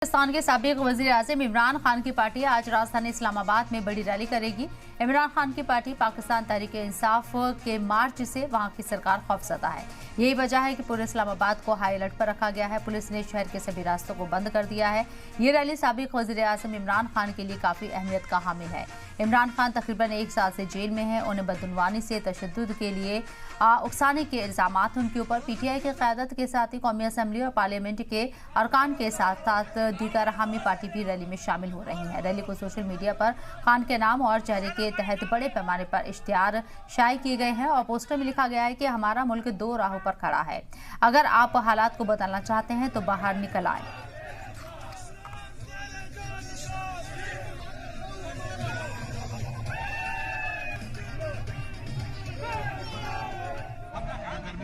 पाकिस्तान के साबिक वज़ीर-ए-आज़म इमरान खान की पार्टी आज राजधानी इस्लामाबाद में बड़ी रैली करेगी। इमरान खान की पार्टी पाकिस्तान तहरीक-ए-इंसाफ के मार्च से वहां की सरकार खौफजदा है। यही वजह है कि पूरे इस्लामाबाद को हाई अलर्ट पर रखा गया है। पुलिस ने शहर के सभी रास्तों को बंद कर दिया है। ये रैली साबिक वज़ीर-ए-आज़म इमरान खान के लिए काफी अहमियत का हामिल है। इमरान खान तकरीबन 1 साल से जेल में हैं। उन्हें बदउनवानी से तशद्दुद के लिए उकसाने के इल्जामात उनके ऊपर। पीटीआई की क़यादत के साथ ही कौमी असम्बली और पार्लियामेंट के अरकान के साथ साथ दीगर हामी पार्टी भी रैली में शामिल हो रही हैं। रैली को सोशल मीडिया पर खान के नाम और चेहरे के तहत बड़े पैमाने पर इश्तिहार शाये किए गए हैं और पोस्टर में लिखा गया है कि हमारा मुल्क 2 राहों पर खड़ा है। अगर आप हालात को बदलना चाहते हैं तो बाहर निकल आए।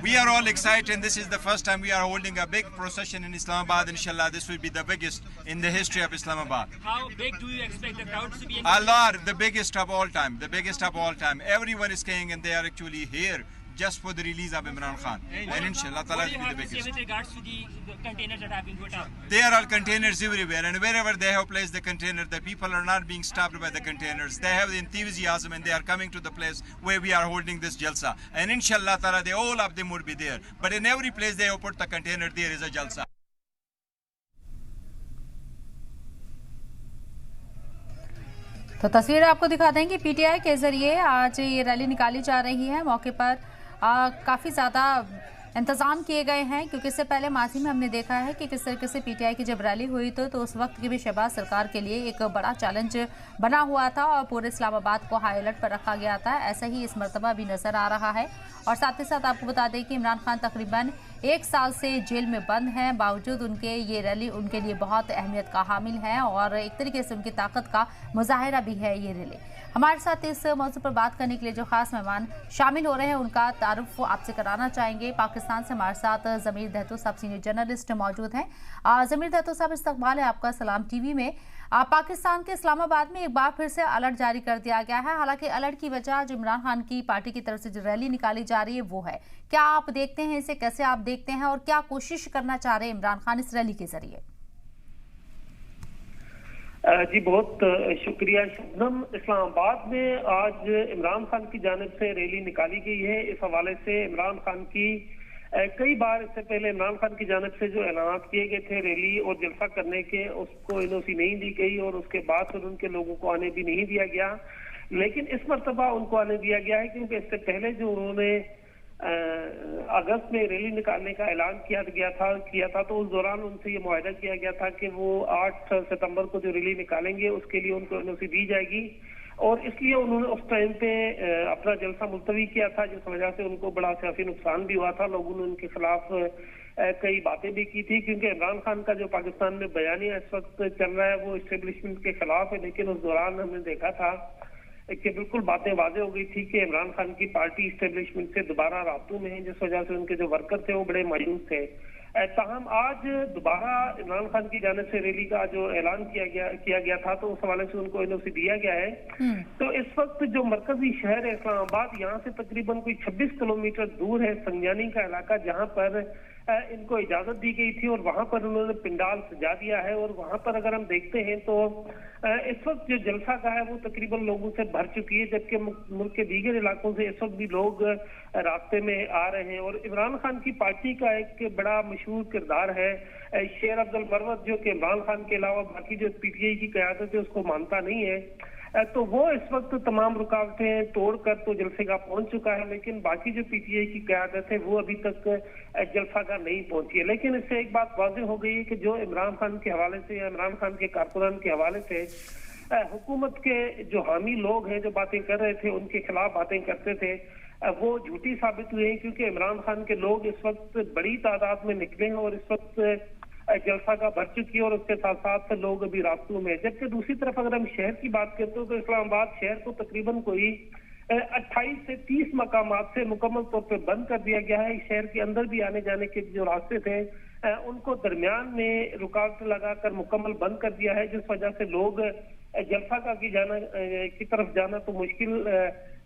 We are all excited, and this is the first time we are holding a big procession in Islamabad. Inshallah, this will be the biggest in the history of Islamabad. How big do you expect the crowds to be? A lot, the biggest of all time, the biggest of all time. Everyone is saying, and they are actually here just for the release of Imran Khan. And inshallah, What Ta'ala do you will be have the to say biggest. with regards to the containers that have been put up? There are containers everywhere, and wherever they have placed the container, the people are not being stopped by the containers. They have the enthusiasm, and they are coming to the place where we are holding this jalsa. And inshallah, Ta'ala, all of them would be there. But in every place they have put the container, there is a jalsa. तो तस्वीर आपको दिखा दें कि PTI के जरिए आज ये रैली निकाली जा रही है। मौके पर काफ़ी ज़्यादा इंतजाम किए गए हैं, क्योंकि इससे पहले माजी में हमने देखा है कि किस तरीके से पीटीआई की जब रैली हुई तो उस वक्त की भी शहबाज सरकार के लिए एक बड़ा चैलेंज बना हुआ था और पूरे इस्लामाबाद को हाई अलर्ट पर रखा गया था। ऐसा ही इस मरतबा भी नज़र आ रहा है। और साथ ही साथ आपको बता दें कि इमरान खान तकरीबन 1 साल से जेल में बंद हैं, बावजूद उनके ये रैली उनके लिए बहुत अहमियत का हामिल है और एक तरीके से उनकी ताकत का मुजाहिरा भी है ये रैली। हमारे साथ इस मौजू पर बात करने के लिए जो खास मेहमान शामिल हो रहे हैं उनका तारुफ आपसे कराना चाहेंगे। पाकिस्तान से हमारे साथ ज़मीर दहतो साहब सीनियर जर्नलिस्ट मौजूद हैं। ज़मीर दहतो साहब, इस्तकबाल है आपका सलाम टीवी में। पाकिस्तान के इस्लामाबाद में एक बार फिर से अलर्ट जारी कर दिया गया है। हालांकि अलर्ट की वजह जो इमरान खान की पार्टी की तरफ से जो रैली निकाली जा रही है वो है। क्या आप देखते हैं इसे, कैसे आप देखते हैं और क्या कोशिश करना चाह रहे हैं इमरान खान इस रैली के जरिए? जी बहुत शुक्रिया शबनम। इस्लामाबाद में आज इमरान खान की जानिब से रैली निकाली गई है। इस हवाले से इमरान खान की कई बार इससे पहले इमरान खान की जानिब से जो ऐलान किए गए थे रैली और जलसा करने के, उसको एनओसी नहीं दी गई और उसके बाद फिर उनके लोगों को आने भी नहीं दिया गया। लेकिन इस मरतबा उनको आने दिया गया है, क्योंकि इससे पहले जो उन्होंने अगस्त में रैली निकालने का ऐलान किया था तो उस दौरान उनसे ये मुआहदा किया गया था कि वो 8 सितंबर को जो रैली निकालेंगे उसके लिए उनको एनओसी दी जाएगी और इसलिए उन्होंने उस टाइम पे अपना जलसा मुलतवी किया था, जिस वजह से उनको बड़ा सियासी नुकसान भी हुआ था। लोगों ने उनके खिलाफ कई बातें भी की थी, क्योंकि इमरान खान का जो पाकिस्तान में बयानिया इस वक्त चल रहा है वो इस्टेब्लिशमेंट के खिलाफ है। लेकिन उस दौरान हमने देखा था कि बिल्कुल बातें वाज़ेह हो गई थी कि इमरान खान की पार्टी इस्टेब्लिशमेंट से दोबारा राब्तों में है, जिस वजह से उनके जो वर्कर थे वो बड़े मायूस थे। ताहम आज दोबारा इमरान खान की जानिब से रैली का जो ऐलान किया गया था तो उस हवाले से उनको एनओसी दिया गया है। तो इस वक्त जो मरकजी शहर है इस्लामाबाद, यहाँ से तकरीबन कोई 26 किलोमीटर दूर है संजानी का इलाका, जहाँ पर इनको इजाजत दी गई थी और वहां पर उन्होंने पिंडाल सजा दिया है। और वहां पर अगर हम देखते हैं तो इस वक्त जो जलसा का है वो तकरीबन लोगों से भर चुकी है, जबकि मुल्क के दीगर इलाकों से इस वक्त भी लोग रास्ते में आ रहे हैं। और इमरान खान की पार्टी का एक बड़ा मशहूर किरदार है शेर अब्दुल मरवत, जो कि इमरान खान के अलावा बाकी जो पीटीआई की क़यादत है उसको मानता नहीं है। तो वो इस वक्त तमाम रुकावटें तोड़कर तो जलसे का पहुंच चुका है, लेकिन बाकी जो पीटीआई की क़यादत है वो अभी तक जलसा का नहीं पहुंची है। लेकिन इससे एक बात वाज़ेह हो गई है कि जो इमरान खान के हवाले से या इमरान खान के कारकुनान के हवाले से हुकूमत के जो हामी लोग हैं जो बातें कर रहे थे, उनके खिलाफ बातें करते थे, वो झूठी साबित हुई है, क्योंकि इमरान खान के लोग इस वक्त बड़ी तादाद में निकले हैं और इस वक्त जलसा का भर चुकी है और उसके साथ साथ लोग अभी रास्तों में। जबकि दूसरी तरफ अगर हम शहर की बात करते हो तो इस्लामाबाद शहर को तकरीबन कोई 28 से 30 मकामात से मुकम्मल तौर पे बंद कर दिया गया है। शहर के अंदर भी आने जाने के जो रास्ते थे उनको दरमियान में रुकावट लगाकर मुकम्मल बंद कर दिया है, जिस वजह से लोग जलसा का की तरफ जाना तो मुश्किल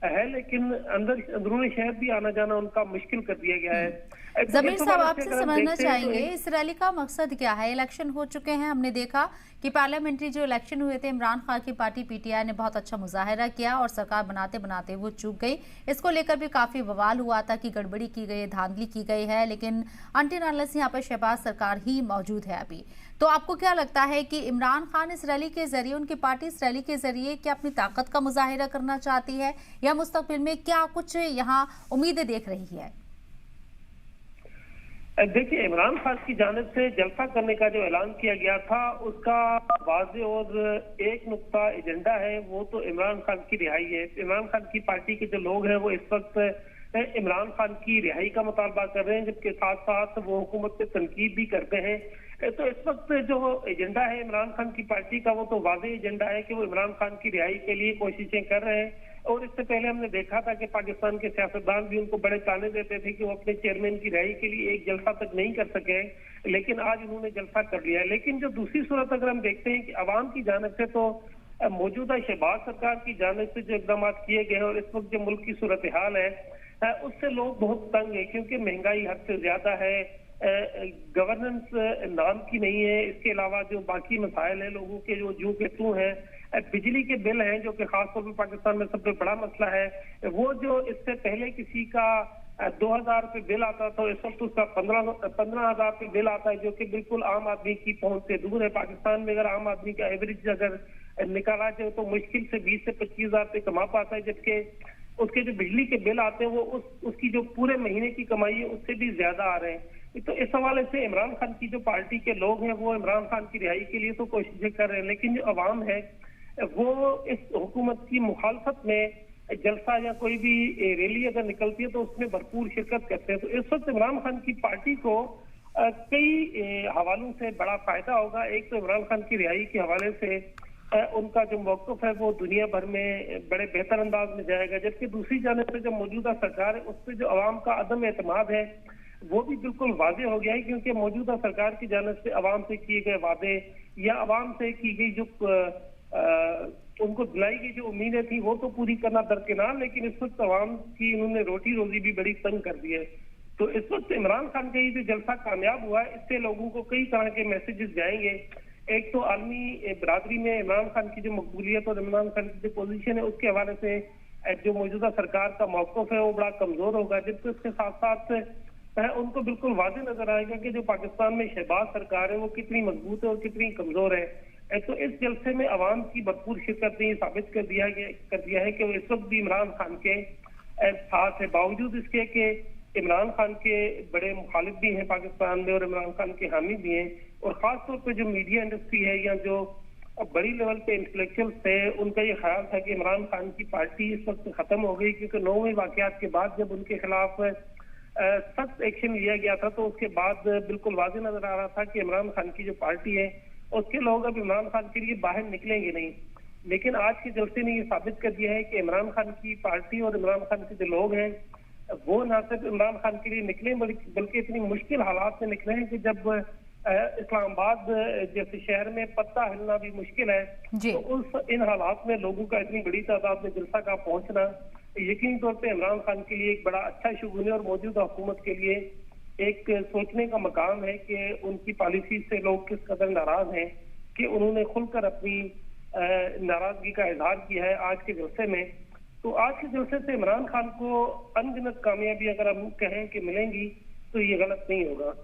है, लेकिन अंदरूनी शहर भी आना जाना उनका मुश्किल कर दिया गया है। जमीर साहब, आपसे समझना चाहेंगे इस रैली का मकसद क्या है? इलेक्शन हो चुके हैं, हमने देखा कि पार्लियामेंट्री जो इलेक्शन हुए थे, इमरान खान की पार्टी पीटीआई ने बहुत अच्छा मुजाहिरा किया और सरकार बनाते बनाते वो चूक गई। इसको लेकर भी काफी बवाल हुआ था कि गड़बड़ी की गई, धांधली की गई है, लेकिन अनटिल अनलेस यहाँ पर शहबाज सरकार ही मौजूद है अभी। तो आपको क्या लगता है कि इमरान खान इस रैली के जरिए, उनकी पार्टी इस रैली के जरिए क्या अपनी ताकत का मुजाहिरा करना चाहती है, या मुस्तकबिल में क्या कुछ यहाँ उम्मीदें देख रही है? देखिए, इमरान खान की जानिब से जलसा करने का जो ऐलान किया गया था, उसका वाज़ेह और एक नुक्ता एजेंडा है, वो तो इमरान खान की रिहाई है। इमरान खान की पार्टी के जो लोग हैं वो इस वक्त इमरान खान की रिहाई का मुतालबा कर रहे हैं, जबकि साथ साथ वो हुकूमत पे तनकीद भी करते हैं। तो इस वक्त जो एजेंडा है इमरान खान की पार्टी का, वो तो वाज़ेह एजेंडा है कि वो इमरान खान की रिहाई के लिए कोशिशें कर रहे हैं। और इससे पहले हमने देखा था कि पाकिस्तान के सियासतदान भी उनको बड़े ताने देते थे कि वो अपने चेयरमैन की रिहाई के लिए एक जलसा तक नहीं कर सके, लेकिन आज उन्होंने जलसा कर लिया है। लेकिन जो दूसरी सूरत अगर हम देखते हैं कि अवाम की जानिब से तो मौजूदा शहबाज सरकार की जानिब से जो इकदाम किए गए हैं और इस वक्त जो मुल्क की सूरत हाल है, उससे लोग बहुत तंग है, क्योंकि महंगाई हद से ज्यादा है, गवर्नेंस नाम की नहीं है, इसके अलावा जो बाकी मसाइल है लोगों के जो जू के तू हैं, बिजली के बिल हैं जो कि खासतौर पर पाकिस्तान में सबसे बड़ा मसला है। वो जो इससे पहले किसी का 2000 रुपये बिल आता था, इस वक्त उसका 15,000 रुपये बिल आता है, जो कि बिल्कुल आम आदमी की पहुंच से दूर है। पाकिस्तान में अगर आम आदमी का एवरेज अगर निकाला जाए तो मुश्किल से 20 से 25,000 रुपये कमा पाता है, जबकि उसके जो बिजली के बिल आते हैं वो उसकी जो पूरे महीने की कमाई है उससे भी ज्यादा आ रहे हैं। तो इस हवाले से इमरान खान की जो पार्टी के लोग हैं वो इमरान खान की रिहाई के लिए तो कोशिशें कर रहे हैं, लेकिन जो अवाम है वो इस हुकूमत की मुखालफत में जलसा या कोई भी रैली अगर निकलती है तो उसमें भरपूर शिरकत करते हैं। तो इस वक्त इमरान खान की पार्टी को कई हवालों से बड़ा फायदा होगा। एक तो इमरान खान की रिहाई के हवाले से उनका जो मौक़िफ़ है वो दुनिया भर में बड़े बेहतर अंदाज में जाएगा, जबकि दूसरी जानिब से जो मौजूदा सरकार है उस पर जो अवाम का अदम एतमाद है वो भी बिल्कुल वाज़ेह हो गया है, क्योंकि मौजूदा सरकार की जानिब से अवाम से किए गए वादे या अवाम से की गई जो उनको दिलाई गई जो उम्मीदें थी वो तो पूरी करना दरकिनार, लेकिन इस वक्त अवाम की उन्होंने रोटी रोजी भी बड़ी तंग कर दी है। तो इस वक्त इमरान खान का ये जो जलसा कामयाब हुआ है, इससे लोगों को कई तरह के मैसेजेस जाएंगे। एक तो आलमी बरादरी में इमरान खान की जो मकबूलियत और इमरान खान की जो पोजीशन है उसके हवाले से जो मौजूदा सरकार का मौक़िफ़ है वो बड़ा कमजोर होगा, जबकि उसके साथ साथ उनको बिल्कुल वाज़ेह नजर आएगा कि जो पाकिस्तान में शहबाज सरकार है वो कितनी मजबूत है और कितनी कमजोर है। तो इस जलसे में अवाम की भरपूर शिरकत ने साबित कर दिया है कि वो इस वक्त भी इमरान खान के साथ है, बावजूद इसके कि इमरान खान के बड़े मुखालिफ भी हैं पाकिस्तान में और इमरान खान के हामी भी हैं। और खासतौर पर जो मीडिया इंडस्ट्री है या जो बड़ी लेवल पे इंटेलेक्चुअल्स थे, उनका ये ख्याल था कि इमरान खान की पार्टी इस वक्त खत्म हो गई, क्योंकि 9वें वाकयात के बाद जब उनके खिलाफ सख्त एक्शन लिया गया था तो उसके बाद बिल्कुल वाज़ेह नजर आ रहा था कि इमरान खान की जो पार्टी है उसके लोग अब इमरान खान के लिए बाहर निकलेंगे नहीं। लेकिन आज के जलसे ने ये साबित कर दिया है कि इमरान खान की पार्टी और इमरान खान के जो लोग हैं वो न सिर्फ इमरान खान के लिए निकले बल्कि इतनी मुश्किल हालात में निकले हैं कि जब इस्लामाबाद जैसे शहर में पत्ता हिलना भी मुश्किल है, तो इन हालात में लोगों का इतनी बड़ी तादाद में जलसा का पहुंचना यकीनी तौर पे इमरान खान के लिए एक बड़ा अच्छा शुगुन है और मौजूदा हुकूमत के लिए एक सोचने का मकाम है कि उनकी पॉलिसी से लोग किस कदर नाराज हैं कि उन्होंने खुलकर अपनी नाराजगी का इजहार किया है आज के जलसे में। तो आज के जलसे से इमरान खान को अनगिनत कामयाबी अगर हम कहें कि मिलेंगी तो ये गलत नहीं होगा।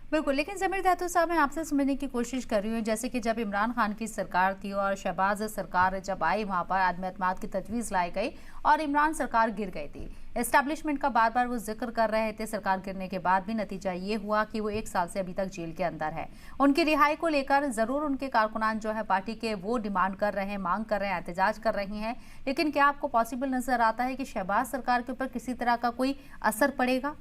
बिल्कुल, लेकिन जमीर दातू साहब, मैं आपसे समझने की कोशिश कर रही हूँ, जैसे कि जब इमरान खान की सरकार थी और शहबाज सरकार जब आई, वहाँ पर आदम एतमाद की तजवीज़ लाई गई और इमरान सरकार गिर गई थी। एस्टैब्लिशमेंट का बार बार वो जिक्र कर रहे थे, सरकार गिरने के बाद भी नतीजा ये हुआ कि वो 1 साल से अभी तक जेल के अंदर है। उनकी रिहाई को लेकर ज़रूर उनके कारकुनान जो है पार्टी के वो डिमांड कर रहे हैं, मांग कर रहे हैं, एहतजाज कर रही हैं, लेकिन क्या आपको पॉसिबल नज़र आता है कि शहबाज सरकार के ऊपर किसी तरह का कोई असर पड़ेगा?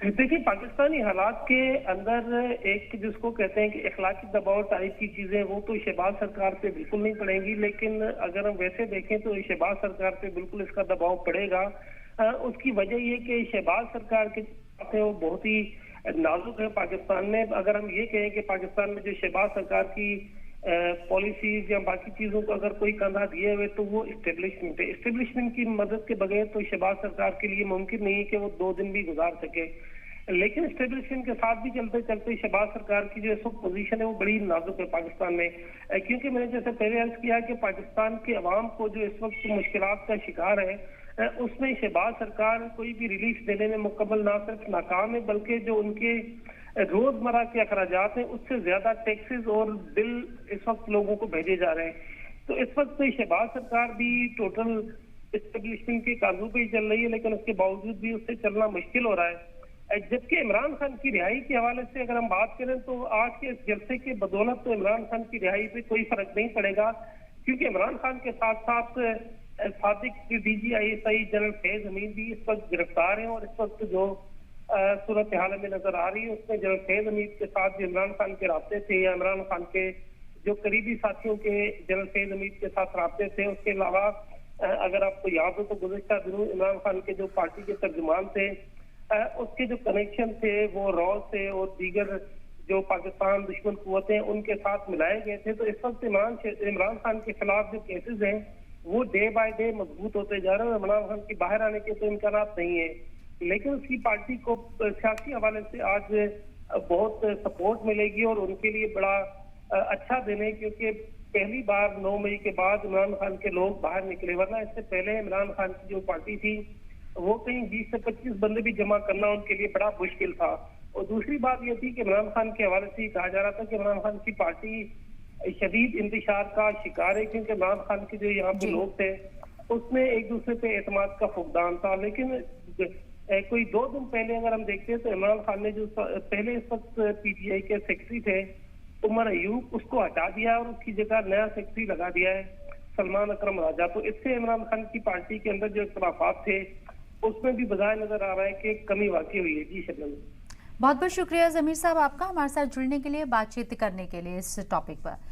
देखिए, पाकिस्तानी हालात के अंदर एक जिसको कहते हैं कि इखलाकी दबाव टाइप की चीजें वो तो शहबाज सरकार पे बिल्कुल नहीं पड़ेंगी, लेकिन अगर हम वैसे देखें तो शहबाज सरकार पे बिल्कुल इसका दबाव पड़ेगा। उसकी वजह ये कि शहबाज सरकार के वो बहुत ही नाजुक है पाकिस्तान में। अगर हम ये कहें कि पाकिस्तान में जो शहबाज सरकार की पॉलिसीज या बाकी चीजों को अगर कोई कंधा दिए हुए तो वो इस्टेब्लिशमेंट है। इस्टेब्लिशमेंट की मदद के बगैर तो शहबाज सरकार के लिए मुमकिन नहीं है कि वो 2 दिन भी गुजार सके। लेकिन इस्टेब्लिशमेंट के साथ भी चलते चलते शहबाज सरकार की जो इस वक्त पोजीशन है वो बड़ी नाजुक है पाकिस्तान में, क्योंकि मैंने जैसे पहले अर्ज किया कि पाकिस्तान के अवाम को जो इस वक्त मुश्किलात का शिकार है, उसमें शहबाज सरकार कोई भी रिलीफ देने में मुकम्मल ना सिर्फ नाकाम है, बल्कि जो उनके रोजमर्रा के अखराजात हैं उससे ज्यादा टैक्सेस और बिल इस वक्त लोगों को भेजे जा रहे हैं। तो इस वक्त शहबाज सरकार भी टोटल इस्टेब्लिशमेंट के काबू पे ही चल रही है, लेकिन उसके बावजूद भी उससे चलना मुश्किल हो रहा है। जबकि इमरान खान की रिहाई के हवाले से अगर हम बात करें तो आज के इस जलसे के बदौलत तो इमरान खान की रिहाई पे कोई फर्क नहीं पड़ेगा, क्योंकि इमरान खान के साथ साथ सादिक DGI जनरल फैज हमीद भी इस वक्त गिरफ्तार हैं और इस वक्त जो सूरत हाल में नजर आ रही है उसमें जनरल फैज हमीद के साथ जो इमरान खान के रास्ते थे या इमरान खान के जो करीबी साथियों के जनरल फैज हमीद के साथ रास्ते थे, उसके अलावा अगर आपको याद हो तो गुज़िश्ता दिनों इमरान खान के जो पार्टी के तर्जुमान थे उसके जो कनेक्शन थे वो रॉ से और दीगर जो पाकिस्तान दुश्मन कुव्वतें उनके साथ मिलाए गए थे। तो इस वक्त इमरान खान के खिलाफ जो केसेस हैं वो डे बाय डे मजबूत होते जा रहे हैं। इमरान खान की बाहर आने के तो इम्कानात नहीं है, लेकिन उसकी पार्टी को सियासी हवाले से आज बहुत सपोर्ट मिलेगी और उनके लिए बड़ा अच्छा दिन है, क्योंकि पहली बार 9 मई के बाद इमरान खान के लोग बाहर निकले, वरना इससे पहले इमरान खान की जो पार्टी थी वो कहीं 20 से 25 बंदे भी जमा करना उनके लिए बड़ा मुश्किल था। और दूसरी बात ये थी कि इमरान खान के हवाले से कहा जा रहा था कि इमरान खान की पार्टी शदीद इंतशार का शिकार है, क्योंकि इमरान खान के जो यहाँ पे लोग थे उसमें एक दूसरे पे एतमाद का फुकदान था। लेकिन कोई 2 दिन पहले अगर हम देखते हैं तो इमरान खान ने जो पहले इस वक्त PTI के सेक्रेटरी थे उमर अयूब, उसको हटा दिया और उसकी जगह नया सेक्रेटरी लगा दिया है सलमान अकरम राजा। तो इससे इमरान खान की पार्टी के अंदर जो इख्तलाफात थे उसमें भी बजाय नजर आ रहा है कि कमी वाकई हुई है। जी शबनम, बहुत बहुत शुक्रिया जमीर साहब आपका हमारे साथ जुड़ने के लिए, बातचीत करने के लिए इस टॉपिक पर।